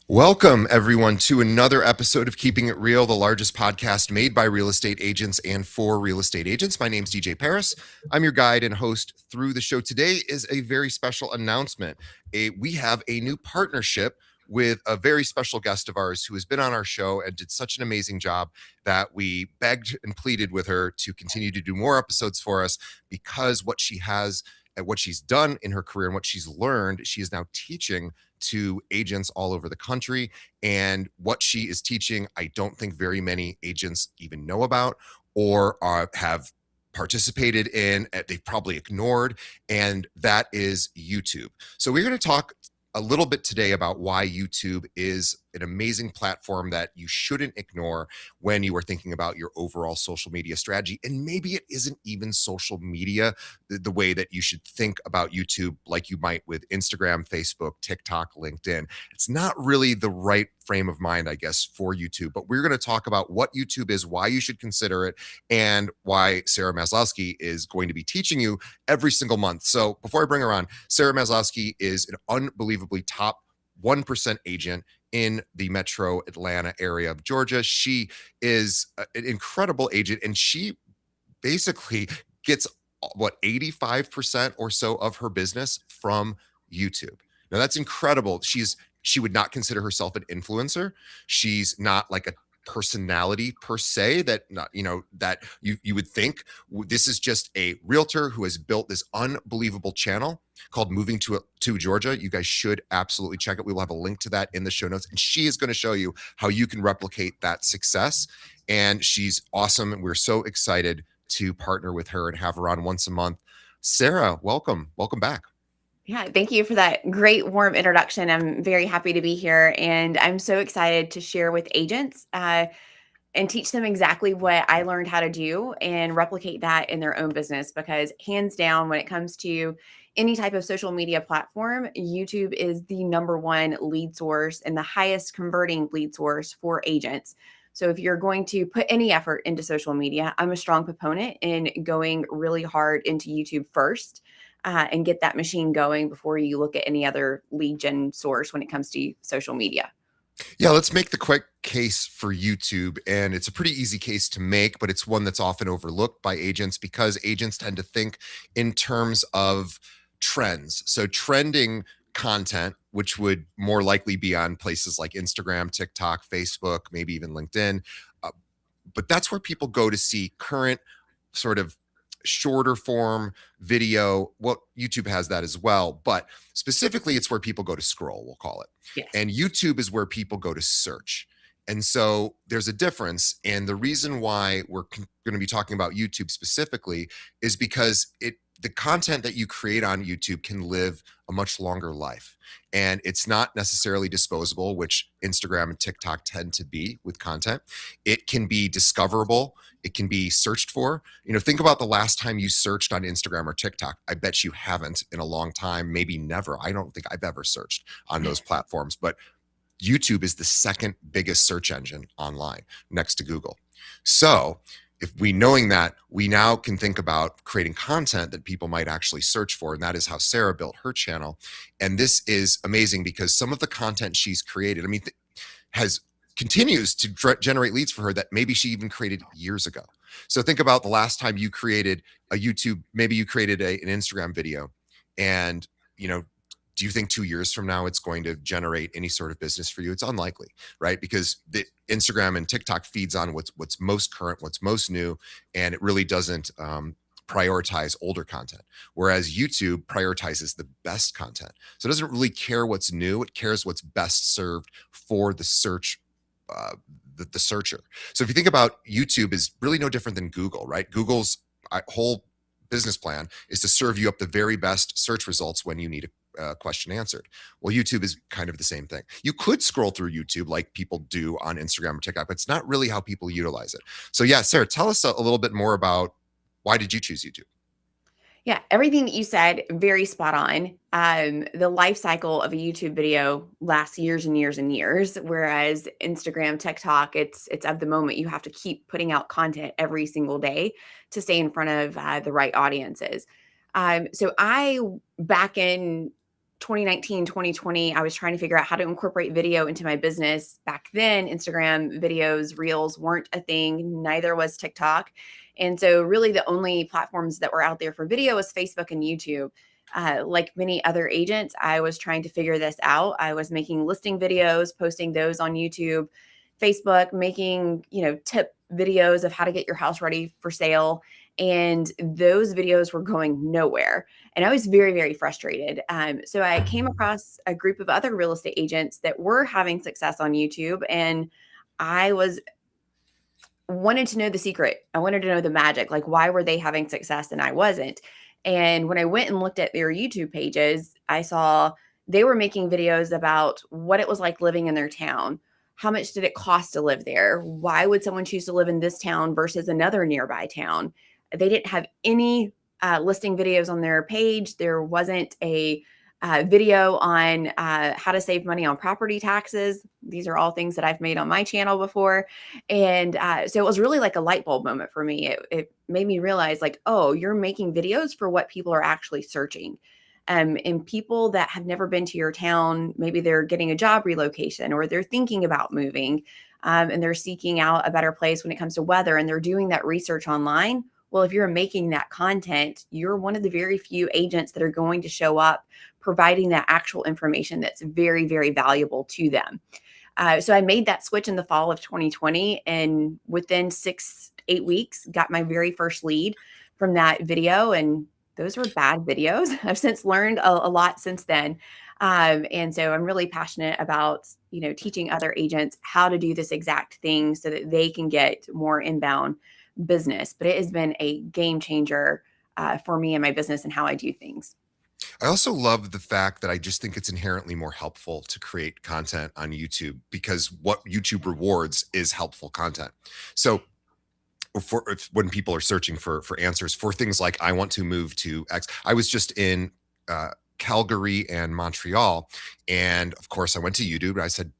Welcome, everyone, to another episode of Keeping It Real, the largest podcast made by real estate agents and for real estate agents. My name's DJ Paris. I'm your guide and host through the show. Today is a very special announcement. We have a new partnership with a very special guest of ours who has been on our show and did such an amazing job that we begged and pleaded with her to continue to do more episodes for us because what she has and what she's done in her career and what she's learned, she is now teaching to agents all over the country. And what she is teaching, I don't think very many agents even know about or have participated in. They've probably ignored, and that is YouTube. So we're going to talk a little bit today about why YouTube is an amazing platform that you shouldn't ignore when you are thinking about your overall social media strategy. And maybe it isn't even social media the way that you should think about YouTube like you might with Instagram, Facebook, TikTok, LinkedIn. It's not really the right frame of mind, I guess, for YouTube. But we're going to talk about what YouTube is, why you should consider it, and why Sarah Maslowski is going to be teaching you every single month. So before I bring her on, Sarah Maslowski is an unbelievably top 1% agent in the metro Atlanta area of Georgia. She is an incredible agent, and she basically gets 85% or so of her business from YouTube. Now that's incredible. She would not consider herself an influencer. She's not like a personality per se that that you would think. This is just a realtor who has built this unbelievable channel called Moving to Georgia. You guys should absolutely check it. We will have a link to that in the show notes, and she is going to show you how you can replicate that success. And she's awesome, and we're so excited to partner with her and have her on once a month. Sarah, welcome back. Yeah, thank you for that great warm introduction. I'm very happy to be here, and I'm so excited to share with agents and teach them exactly what I learned how to do and replicate that in their own business. Because hands down, when it comes to any type of social media platform, YouTube is the number one lead source and the highest converting lead source for agents. So if you're going to put any effort into social media, I'm a strong proponent in going really hard into YouTube first. And get that machine going before you look at any other lead gen source when it comes to social media. Yeah, let's make the quick case for YouTube. And it's a pretty easy case to make, but it's one that's often overlooked by agents because agents tend to think in terms of trends. So trending content, which would more likely be on places like Instagram, TikTok, Facebook, maybe even LinkedIn. Uh, but that's where people go to see current sort of shorter form video. Well, YouTube has that as well, but specifically it's where people go to scroll, we'll call it. Yes. And YouTube is where people go to search. And so there's a difference. And the reason why we're going to be talking about YouTube specifically is because the content that you create on YouTube can live a much longer life. And it's not necessarily disposable, which Instagram and TikTok tend to be with content. It can be discoverable. It can be searched for. Think about the last time you searched on Instagram or TikTok. I bet you haven't in a long time, maybe never. I don't think I've ever searched on those platforms, but YouTube is the second biggest search engine online next to Google. So if knowing that, we now can think about creating content that people might actually search for. And that is how Sarah built her channel. And this is amazing because some of the content she's created, continues to generate leads for her that maybe she even created years ago. So think about the last time you created a YouTube, maybe you created an Instagram video, and do you think 2 years from now it's going to generate any sort of business for you? It's unlikely, right? Because the Instagram and TikTok feeds on what's most current, what's most new, and it really doesn't prioritize older content. Whereas YouTube prioritizes the best content. So it doesn't really care what's new. It cares what's best served for the search the searcher. So if you think about YouTube is really no different than Google, right? Google's whole business plan is to serve you up the very best search results when you need a question answered. Well, YouTube is kind of the same thing. You could scroll through YouTube like people do on Instagram or TikTok, but it's not really how people utilize it. So yeah, Sarah, tell us a little bit more about why did you choose YouTube? Yeah, everything that you said, very spot on. The life cycle of a YouTube video lasts years and years and years, whereas Instagram, TikTok, it's of the moment. You have to keep putting out content every single day to stay in front of the right audiences. So back in 2019, 2020, I was trying to figure out how to incorporate video into my business. Back then, Instagram videos, reels weren't a thing, neither was TikTok. And so, really, the only platforms that were out there for video was Facebook and YouTube. Like many other agents, I was trying to figure this out. I was making listing videos, posting those on YouTube, Facebook, making, tip videos of how to get your house ready for sale. And those videos were going nowhere. And I was very, very frustrated. So I came across a group of other real estate agents that were having success on YouTube. And I was wanted to know the secret. I wanted to know the magic. Like, why were they having success and I wasn't? And when I went and looked at their YouTube pages, I saw they were making videos about what it was like living in their town. How much did it cost to live there? Why would someone choose to live in this town versus another nearby town? They didn't have any listing videos on their page. There wasn't a video on how to save money on property taxes. These are all things that I've made on my channel before. And so it was really like a light bulb moment for me. It made me realize, like, oh, you're making videos for what people are actually searching. And people that have never been to your town, maybe they're getting a job relocation or they're thinking about moving, and they're seeking out a better place when it comes to weather, and they're doing that research online. Well, if you're making that content, you're one of the very few agents that are going to show up providing that actual information that's very, very valuable to them. So I made that switch in the fall of 2020, and within 6-8 weeks, got my very first lead from that video. And those were bad videos. I've since learned a lot since then. And so I'm really passionate about, teaching other agents how to do this exact thing so that they can get more inbound business. But it has been a game changer for me and my business and how I do things. I also love the fact that I just think it's inherently more helpful to create content on YouTube because what YouTube rewards is helpful content. So when people are searching for answers for things like I want to move to X, I was just in Calgary and Montreal, and of course I went to YouTube and I said,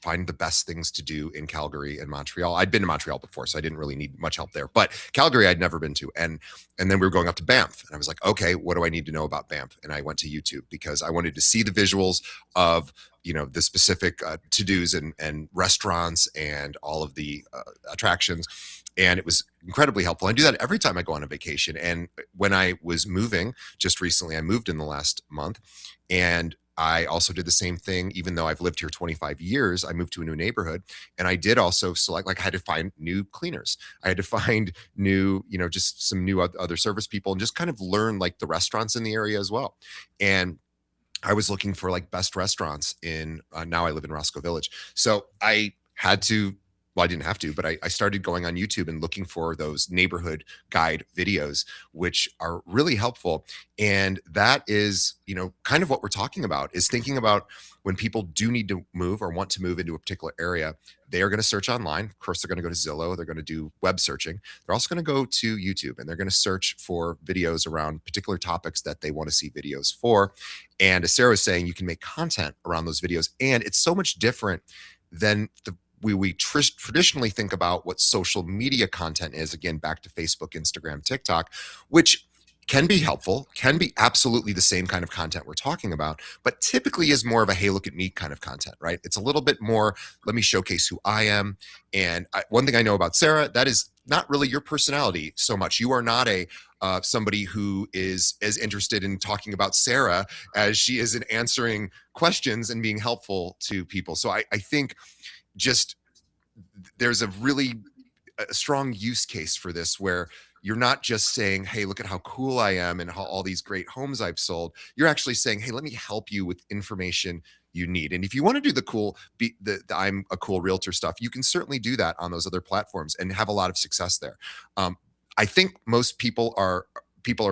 find the best things to do in Calgary and Montreal. I'd been to Montreal before, so I didn't really need much help there. But Calgary, I'd never been to. And then we were going up to Banff. And I was like, okay, what do I need to know about Banff? And I went to YouTube because I wanted to see the visuals of, the specific to-dos and restaurants and all of the attractions. And it was incredibly helpful. I do that every time I go on a vacation. And when I was moving just recently, I moved in the last month, and I also did the same thing. Even though I've lived here 25 years, I moved to a new neighborhood, and I did also select, like, I had to find new cleaners. I had to find new, just some new other service people, and just kind of learn like the restaurants in the area as well. And I was looking for like best restaurants in, now I live in Roscoe Village. So I had to, well, I didn't have to, but I started going on YouTube and looking for those neighborhood guide videos, which are really helpful. And that is, kind of what we're talking about, is thinking about when people do need to move or want to move into a particular area, they are going to search online. Of course, they're going to go to Zillow. They're going to do web searching. They're also going to go to YouTube, and they're going to search for videos around particular topics that they want to see videos for. And as Sarah was saying, you can make content around those videos. And it's so much different than we traditionally think about what social media content is. Again, back to Facebook, Instagram, TikTok, which can be helpful, can be absolutely the same kind of content we're talking about, but typically is more of a, hey, look at me kind of content, right? It's a little bit more, let me showcase who I am. And one thing I know about Sarah, that is not really your personality so much. You are not somebody who is as interested in talking about Sarah as she is in answering questions and being helpful to people. So I think just there's a really strong use case for this, where you're not just saying, hey, look at how cool I am and how all these great homes I've sold. You're actually saying, hey, let me help you with information you need. And if you want to do the I'm a cool realtor stuff, you can certainly do that on those other platforms and have a lot of success there. I think most people are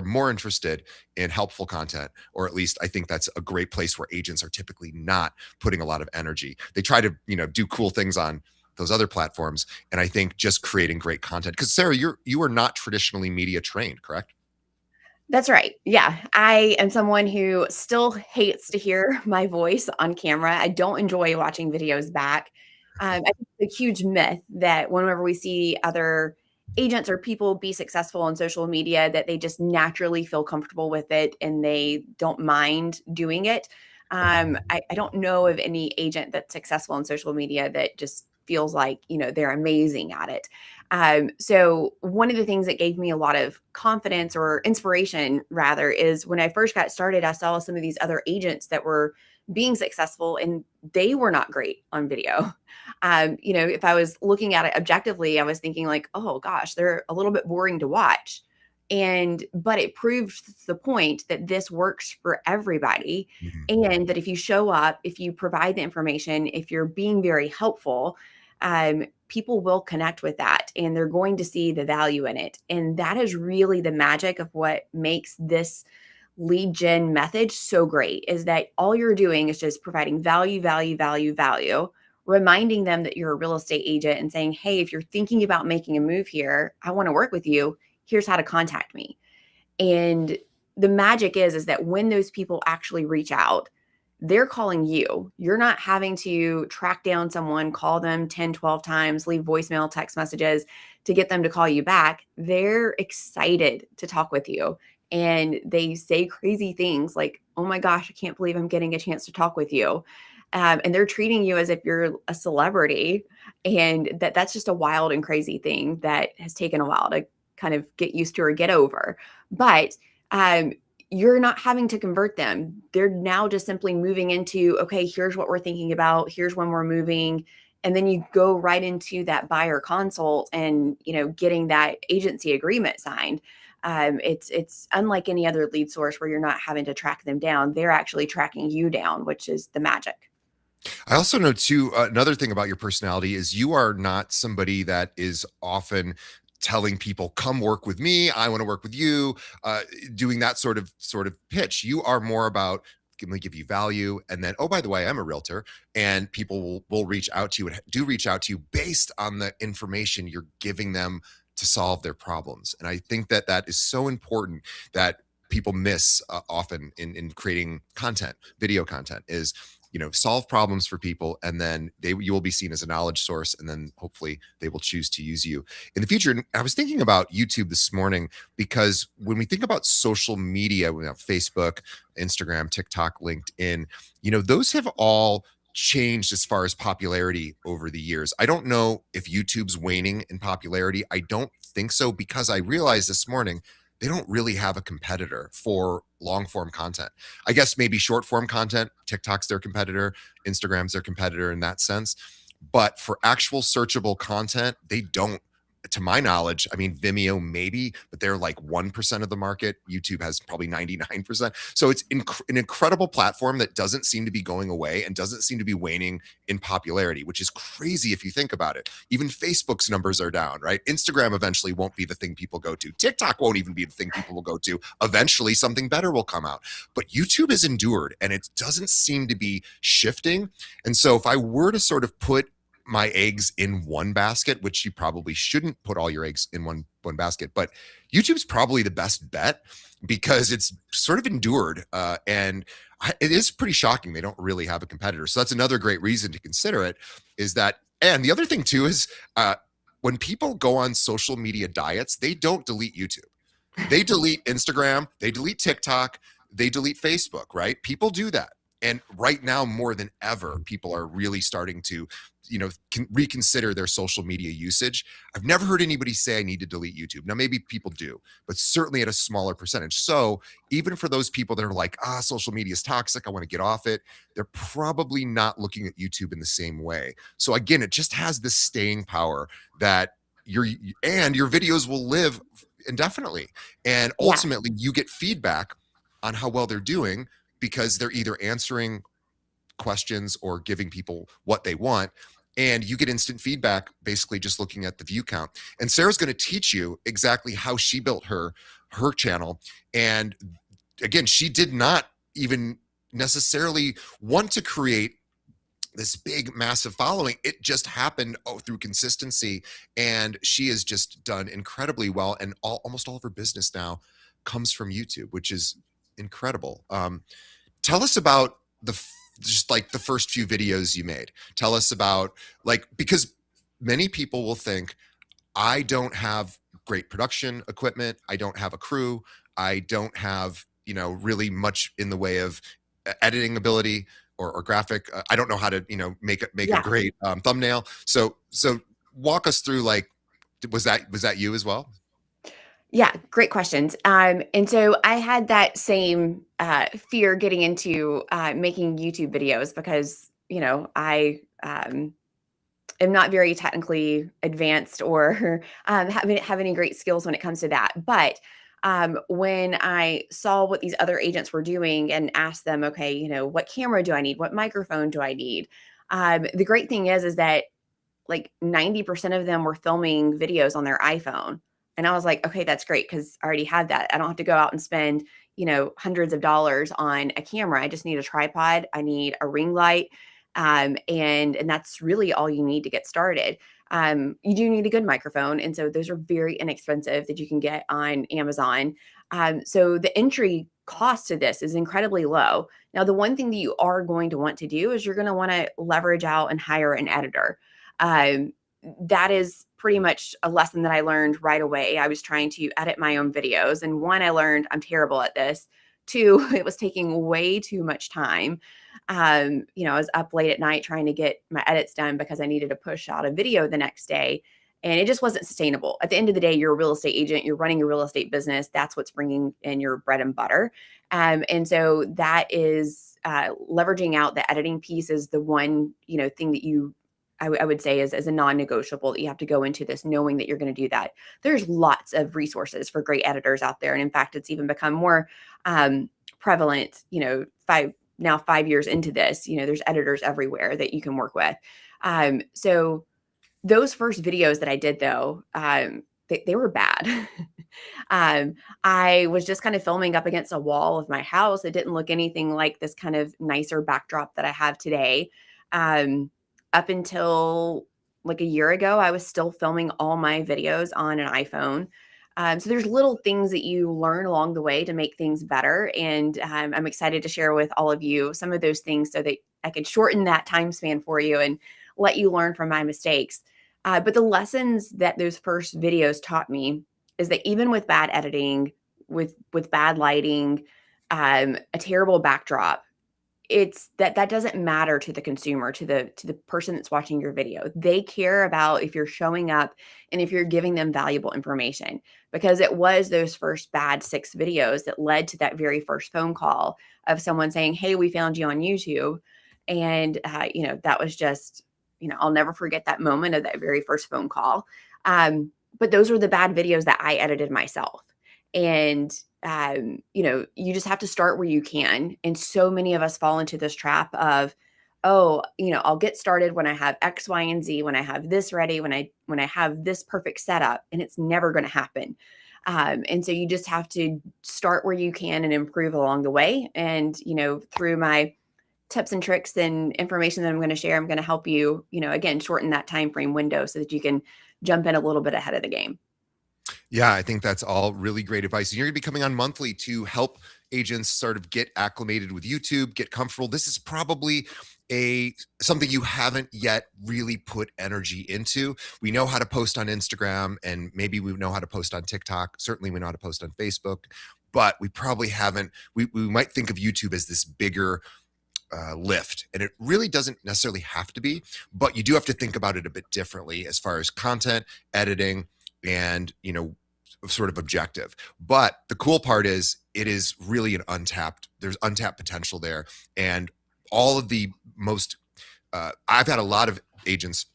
more interested in helpful content, or at least I think that's a great place where agents are typically not putting a lot of energy. They try to, do cool things on those other platforms. And I think just creating great content, because Sarah, you are not traditionally media trained, correct? That's right. Yeah. I am someone who still hates to hear my voice on camera. I don't enjoy watching videos back. I think it's a huge myth that whenever we see other agents or people be successful on social media that they just naturally feel comfortable with it and they don't mind doing it. I don't know of any agent that's successful on social media that just feels like, they're amazing at it. So one of the things that gave me a lot of confidence or inspiration rather is when I first got started, I saw some of these other agents that were being successful and they were not great on video. If I was looking at it objectively, I was thinking like, oh gosh, they're a little bit boring to watch. But it proved the point that this works for everybody. Mhm. And that if you show up, if you provide the information, if you're being very helpful, people will connect with that and they're going to see the value in it. And that is really the magic of what makes this lead gen method so great is that all you're doing is just providing value, value, value, value, reminding them that you're a real estate agent and saying, hey, if you're thinking about making a move here, I want to work with you. Here's how to contact me. And the magic is that when those people actually reach out, they're calling you. You're not having to track down someone, call them 10, 12 times, leave voicemail, text messages to get them to call you back. They're excited to talk with you. And they say crazy things like, oh my gosh, I can't believe I'm getting a chance to talk with you. And they're treating you as if you're a celebrity. And that's just a wild and crazy thing that has taken a while to kind of get used to or get over. But you're not having to convert them. They're now just simply moving into, okay, here's what we're thinking about. Here's when we're moving. And then you go right into that buyer consult and, getting that agency agreement signed. It's unlike any other lead source where you're not having to track them down. They're actually tracking you down, which is the magic. I also know too, another thing about your personality is you are not somebody that is often telling people, "Come work with me. I want to work with you." Doing that sort of pitch. You are more about, "Let me give you value," and then, "Oh, by the way, I'm a realtor," and people will reach out to you and do reach out to you based on the information you're giving them to solve their problems. And I think that that is so important that people miss often in creating content, video content, is solve problems for people, and then you will be seen as a knowledge source, and then hopefully they will choose to use you in the future. And I was thinking about YouTube this morning because when we think about social media, we have Facebook, Instagram, TikTok, LinkedIn, those have all changed as far as popularity over the years. I don't know if YouTube's waning in popularity. I don't think so, because I realized this morning they don't really have a competitor for long form content. I guess maybe short form content, TikTok's their competitor, Instagram's their competitor in that sense. But for actual searchable content, they don't, to my knowledge. I mean, Vimeo maybe, but they're like 1% of the market. YouTube has probably 99%. So it's an incredible platform that doesn't seem to be going away and doesn't seem to be waning in popularity, which is crazy if you think about it. Even Facebook's numbers are down, right? Instagram eventually won't be the thing people go to. TikTok won't even be the thing people will go to. Eventually something better will come out. But YouTube has endured and it doesn't seem to be shifting. And so if I were to sort of put my eggs in one basket, which you probably shouldn't put all your eggs in one basket, but YouTube's probably the best bet because it's sort of endured, and it is pretty shocking they don't really have a competitor. So that's another great reason to consider it. Is that, and the other thing too is when people go on social media diets, they don't delete YouTube. They delete Instagram, they delete TikTok, they delete Facebook, right? People do that. And right now, more than ever, people are really starting to, reconsider their social media usage. I've never heard anybody say I need to delete YouTube. Now, maybe people do, but certainly at a smaller percentage. So even for those people that are like, social media is toxic, I want to get off it, they're probably not looking at YouTube in the same way. So again, it just has this staying power that your videos will live indefinitely. And Yeah. ultimately, you get feedback on how well they're doing because they're either answering questions or giving people what they want. And you get instant feedback basically just looking at the view count. And Sarah's going to teach you exactly how she built her channel. And again, she did not even necessarily want to create this big massive following. It just happened through consistency, and she has just done incredibly well, and almost all of her business now comes from YouTube, which is incredible. Tell us about just like the first few videos you made. Tell us about, like, because many people will think, I don't have great production equipment. I don't have a crew. I don't have, really much in the way of editing ability or graphic. I don't know how to, make a Yeah. great thumbnail. So walk us through, like, was that you as well? Yeah, great questions. And so I had that same fear getting into making YouTube videos because, I am not very technically advanced or have any great skills when it comes to that. But when I saw what these other agents were doing and asked them, okay, what camera do I need? What microphone do I need? The great thing is that like 90% of them were filming videos on their iPhone. And I was like, okay, that's great because I already had that. I don't have to go out and spend, hundreds of dollars on a camera. I just need a tripod. I need a ring light. And that's really all you need to get started. You do need a good microphone. And so those are very inexpensive that you can get on Amazon. So the entry cost to this is incredibly low. Now, the one thing that you are going to want to do is you're going to want to leverage out and hire an editor. Um, that is pretty much a lesson that I learned right away. I was trying to edit my own videos. And one, I learned I'm terrible at this. Two, it was taking way too much time. I was up late at night trying to get my edits done because I needed to push out a video the next day. And it just wasn't sustainable. At the end of the day, you're a real estate agent, you're running a real estate business. That's what's bringing in your bread and butter. And so that is leveraging out the editing piece is the one, thing that I would say is as a non-negotiable that you have to go into this knowing that you're going to do that. There's lots of resources for great editors out there. And in fact, it's even become more prevalent, 5 years into this, there's editors everywhere that you can work with. So those first videos that I did though, they were bad. I was just kind of filming up against a wall of my house. It didn't look anything like this kind of nicer backdrop that I have today. Up until like a year ago, I was still filming all my videos on an iPhone. So there's little things that you learn along the way to make things better. And I'm excited to share with all of you some of those things so that I can shorten that time span for you and let you learn from my mistakes. But the lessons that those first videos taught me is that even with bad editing, with bad lighting, a terrible backdrop, it's that doesn't matter to the consumer, to the person that's watching your video. They care about if you're showing up and if you're giving them valuable information, because it was those first bad 6 videos that led to that very first phone call of someone saying, hey, we found you on YouTube. And that was just, I'll never forget that moment of that very first phone call. But those were the bad videos that I edited myself. And you just have to start where you can. And so many of us fall into this trap of, oh, I'll get started when I have X, Y, and Z, when I have this ready, when I have this perfect setup, and it's never going to happen. And so you just have to start where you can and improve along the way. And, through my tips and tricks and information that I'm going to share, I'm going to help you, again, shorten that time frame window so that you can jump in a little bit ahead of the game. Yeah, I think that's all really great advice. And you're going to be coming on monthly to help agents sort of get acclimated with YouTube, get comfortable. This is probably something you haven't yet really put energy into. We know how to post on Instagram, and maybe we know how to post on TikTok. Certainly we know how to post on Facebook, but we probably haven't. We might think of YouTube as this bigger lift, and it really doesn't necessarily have to be, but you do have to think about it a bit differently as far as content, editing, and sort of objective. But the cool part is it is really there's untapped potential there. And all of the most I've had a lot of agents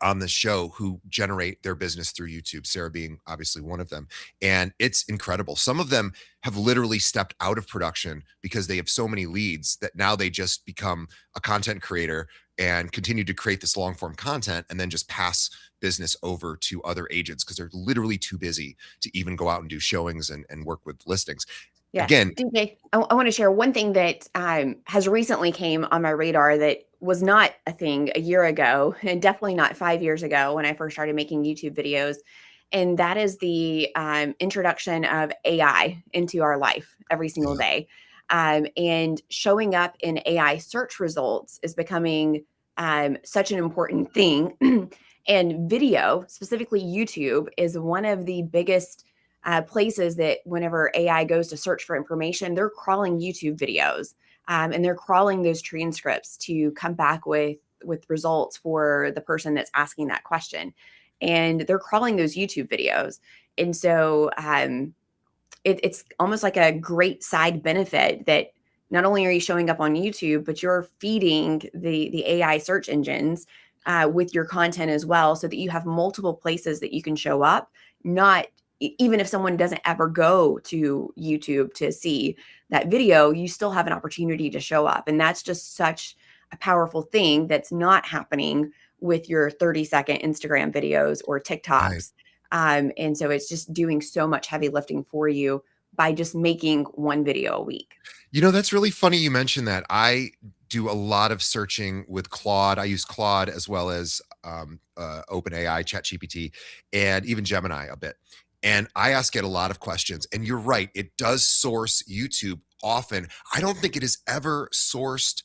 on the show who generate their business through YouTube, Sarah being obviously one of them. And it's incredible. Some of them have literally stepped out of production because they have so many leads that now they just become a content creator and continue to create this long form content and then just pass business over to other agents because they're literally too busy to even go out and do showings and work with listings. Yeah. Again, DJ, I want to share one thing that has recently came on my radar that was not a thing a year ago, and definitely not 5 years ago when I first started making YouTube videos. And that is the introduction of AI into our life every single day. And showing up in AI search results is becoming such an important thing. And video, specifically YouTube, is one of the biggest places that whenever AI goes to search for information, they're crawling YouTube videos, and they're crawling those transcripts to come back with results for the person that's asking that question. And they're crawling those YouTube videos. And so it's almost like a great side benefit that not only are you showing up on YouTube, but you're feeding the AI search engines with your content as well, so that you have multiple places that you can show up. Not even if someone doesn't ever go to YouTube to see that video, you still have an opportunity to show up, and that's just such a powerful thing that's not happening with your 30-second Instagram videos or Right. TikToks. And so it's just doing so much heavy lifting for you by just making one video a week. That's really funny you mentioned that. I do a lot of searching with Claude. I use Claude as well as OpenAI, ChatGPT, and even Gemini a bit. And I ask it a lot of questions. And you're right, it does source YouTube often. I don't think it has ever sourced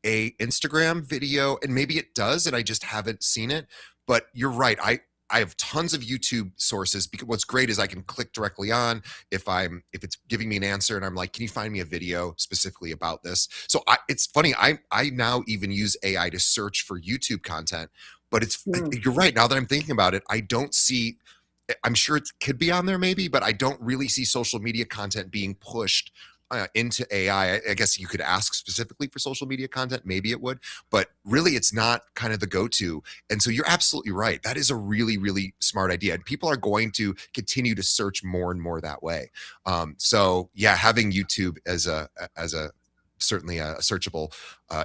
a Instagram video, and maybe it does, and I just haven't seen it. But you're right. I have tons of YouTube sources because what's great is I can click directly on if it's giving me an answer and I'm like, can you find me a video specifically about this? So it's funny. I now even use AI to search for YouTube content, but Mm. you're right. Now that I'm thinking about it, I don't see. I'm sure it could be on there maybe, but I don't really see social media content being pushed into AI. I guess you could ask specifically for social media content. Maybe it would, but really it's not kind of the go-to. And so you're absolutely right. That is a really, really smart idea. And people are going to continue to search more and more that way. So yeah, having YouTube as a certainly a searchable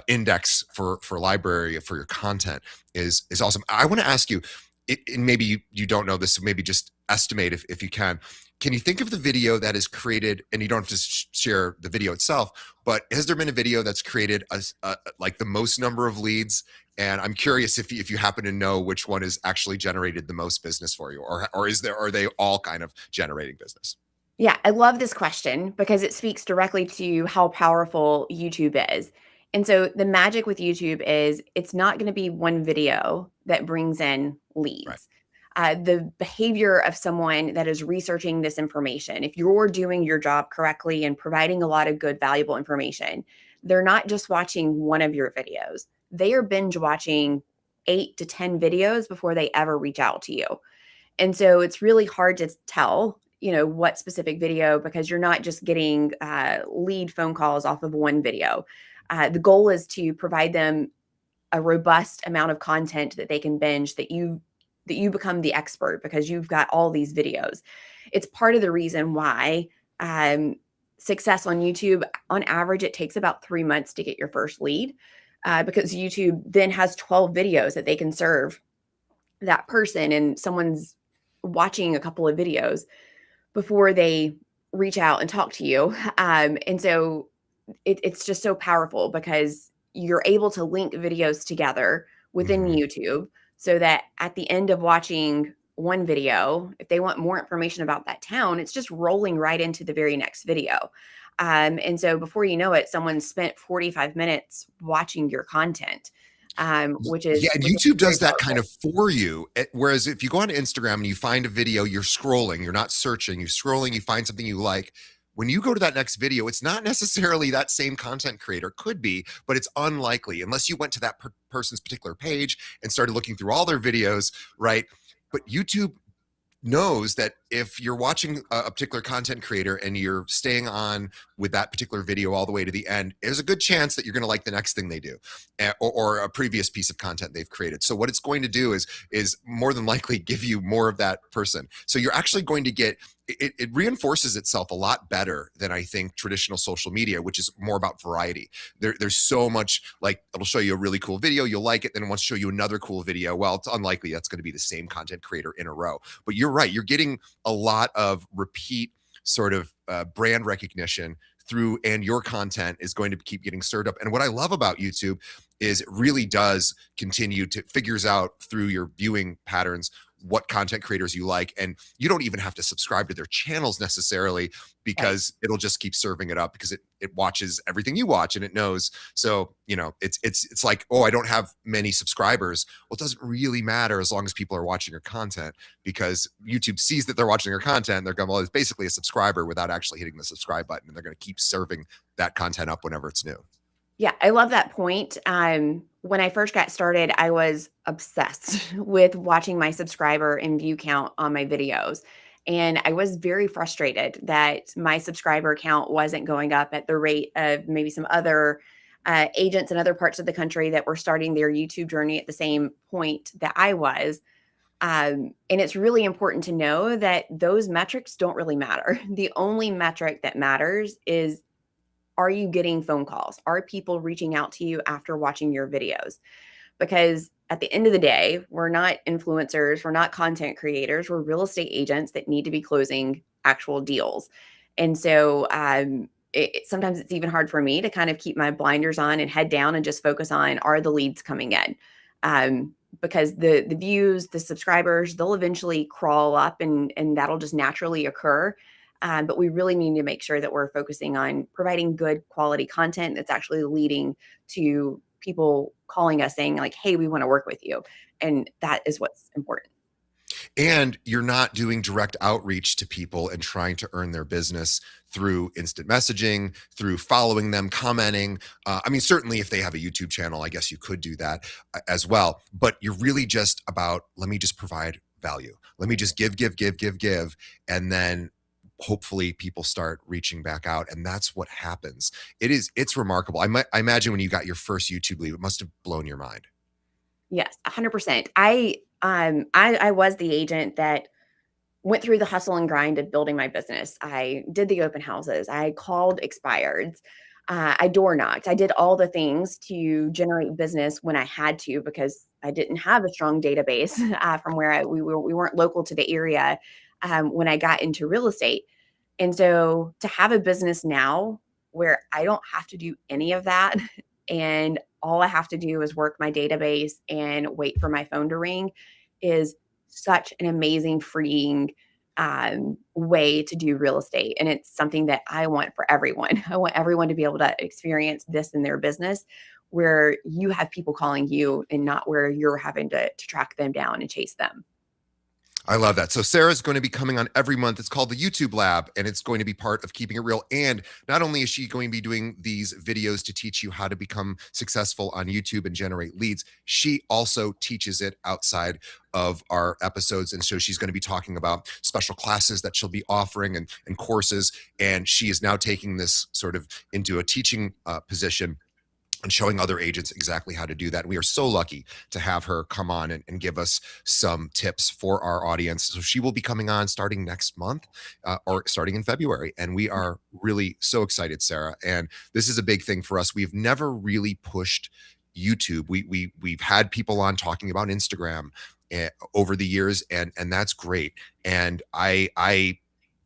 index for library for your content is awesome. I want to ask you, and maybe you don't know this, so maybe just estimate if you can. Can you think of the video that is created, and you don't have to share the video itself, but has there been a video that's created like the most number of leads? And I'm curious if you happen to know which one has actually generated the most business for you, or are they all kind of generating business? Yeah, I love this question because it speaks directly to how powerful YouTube is. And so the magic with YouTube is it's not going to be one video that brings in Right. leads. The behavior of someone that is researching this information, if you're doing your job correctly and providing a lot of good, valuable information, they're not just watching one of your videos. They are binge watching 8 to 10 videos before they ever reach out to you. And so it's really hard to tell, what specific video, because you're not just getting lead phone calls off of one video. The goal is to provide them a robust amount of content that they can binge, that you become the expert because you've got all these videos. It's part of the reason why success on YouTube, on average, it takes about 3 months to get your first lead, because YouTube then has 12 videos that they can serve that person, and someone's watching a couple of videos before they reach out and talk to you. And so it's just so powerful because you're able to link videos together within Mhm. YouTube, so that at the end of watching one video, if they want more information about that town, it's just rolling right into the very next video. And so before you know it, someone spent 45 minutes watching your content, which Yeah, is and which is YouTube very does that kind powerful. of for you. Whereas if you go on Instagram and you find a video, you're scrolling, you're not searching, you're scrolling, you find something you like. When you go to that next video, it's not necessarily that same content creator. Could be, but it's unlikely unless you went to that person's particular page and started looking through all their videos, right? But YouTube knows that if you're watching a particular content creator and you're staying on with that particular video all the way to the end, there's a good chance that you're going to like the next thing they do, or a previous piece of content they've created. So what it's going to do is more than likely give you more of that person. So you're actually going to get it reinforces itself a lot better than I think traditional social media, which is more about variety. There's so much, like it'll show you a really cool video, you'll like it, then it wants to show you another cool video. Well, it's unlikely that's going to be the same content creator in a row. But you're right, you're getting a lot of repeat sort of brand recognition through, and your content is going to keep getting stirred up. And what I love about YouTube is it really does continue to figures out through your viewing patterns what content creators you like, and you don't even have to subscribe to their channels necessarily, Right. because it'll just keep serving it up because it watches everything you watch and it knows. So, it's like, oh, I don't have many subscribers. Well, it doesn't really matter as long as people are watching your content, because YouTube sees that they're watching your content. They're going, well, it's basically a subscriber without actually hitting the subscribe button, and they're going to keep serving that content up whenever it's new. Yeah, I love that point. When I first got started, I was obsessed with watching my subscriber and view count on my videos. And I was very frustrated that my subscriber count wasn't going up at the rate of maybe some other agents in other parts of the country that were starting their YouTube journey at the same point that I was. And it's really important to know that those metrics don't really matter. The only metric that matters is, are you getting phone calls? Are people reaching out to you after watching your videos? Because at the end of the day, we're not influencers, we're not content creators, we're real estate agents that need to be closing actual deals. And so sometimes it's even hard for me to kind of keep my blinders on and head down and just focus on, are the leads coming in? Because the views, the subscribers, they'll eventually crawl up, and that'll just naturally occur. But we really need to make sure that we're focusing on providing good quality content that's actually leading to people calling us saying like, hey, we want to work with you. And that is what's important. And you're not doing direct outreach to people and trying to earn their business through instant messaging, through following them, commenting. I mean, certainly if they have a YouTube channel, I guess you could do that as well. But you're really just about, let me just provide value. Let me just give, give, give, give, give. And then hopefully people start reaching back out. And that's what happens. It's remarkable. I imagine when you got your first YouTube lead, it must have blown your mind. Yes, 100%. I was the agent that went through the hustle and grind of building my business. I did the open houses. I called expireds. I door knocked. I did all the things to generate business when I had to, because I didn't have a strong database from where we weren't local to the area when I got into real estate. And so to have a business now where I don't have to do any of that, and all I have to do is work my database and wait for my phone to ring, is such an amazing, freeing way to do real estate. And it's something that I want for everyone. I want everyone to be able to experience this in their business, where you have people calling you and not where you're having to track them down and chase them. I love that. So Sarah's going to be coming on every month. It's called the YouTube Lab, and it's going to be part of Keeping It Real. And not only is she going to be doing these videos to teach you how to become successful on YouTube and generate leads, she also teaches it outside of our episodes. And so she's going to be talking about special classes that she'll be offering, and courses. And she is now taking this sort of into a teaching position and showing other agents exactly how to do that. And we are so lucky to have her come on and give us some tips for our audience. So she will be coming on starting next month, or starting in February. And we are really so excited, Sarah. And this is a big thing for us. We've never really pushed YouTube. We've had people on talking about Instagram over the years, and that's great. And I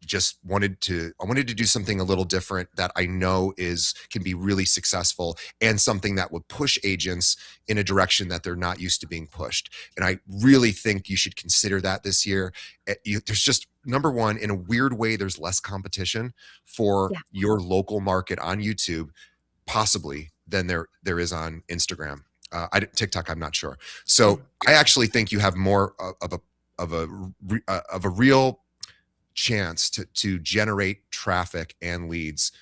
just wanted to do something a little different that I know can be really successful, and something that would push agents in a direction that they're not used to being pushed. And I really think you should consider that this year. There's just, number one, in a weird way, there's less competition for Yeah. your local market on YouTube, possibly, than there is on Instagram. TikTok, I'm not sure. So I actually think you have more of a real chance to generate traffic and leads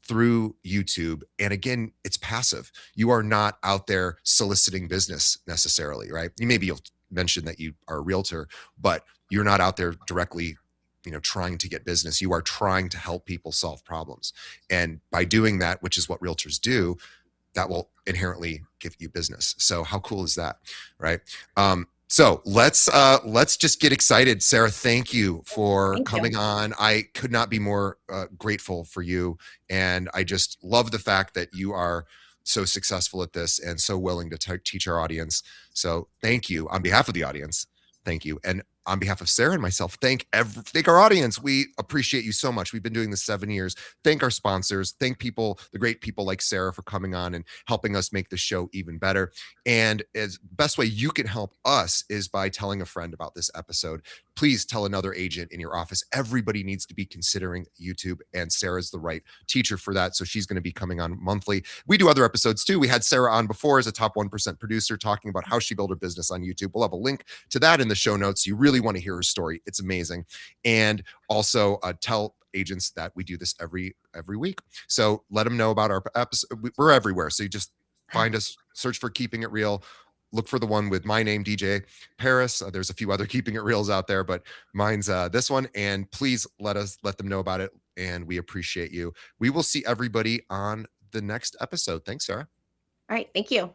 through YouTube. And again, it's passive. You are not out there soliciting business necessarily, right? You'll mention that you are a realtor, but you're not out there directly, trying to get business. You are trying to help people solve problems. And by doing that, which is what realtors do, that will inherently give you business. So how cool is that, right? So let's just get excited. Sarah, thank you for Thank you. coming on. I could not be more grateful for you. And I just love the fact that you are so successful at this and so willing to teach our audience. So thank you on behalf of the audience. Thank you. And on behalf of Sarah and myself, thank our audience. We appreciate you so much. We've been doing this 7 years. Thank our sponsors. Thank people, the great people like Sarah, for coming on and helping us make the show even better. And as best way you can help us is by telling a friend about this episode. Please tell another agent in your office. Everybody needs to be considering YouTube, and Sarah's the right teacher for that. So she's going to be coming on monthly. We do other episodes too. We had Sarah on before as a top 1% producer talking about how she built her business on YouTube. We'll have a link to that in the show notes. You really want to hear her story. It's amazing. And also tell agents that we do this every week. So let them know about our episode. We're everywhere. So you just find us, search for Keeping It Real. Look for the one with my name, DJ Paris. There's a few other Keeping It Reals out there, but mine's this one. And please let them know about it. And we appreciate you. We will see everybody on the next episode. Thanks, Sarah. All right. Thank you.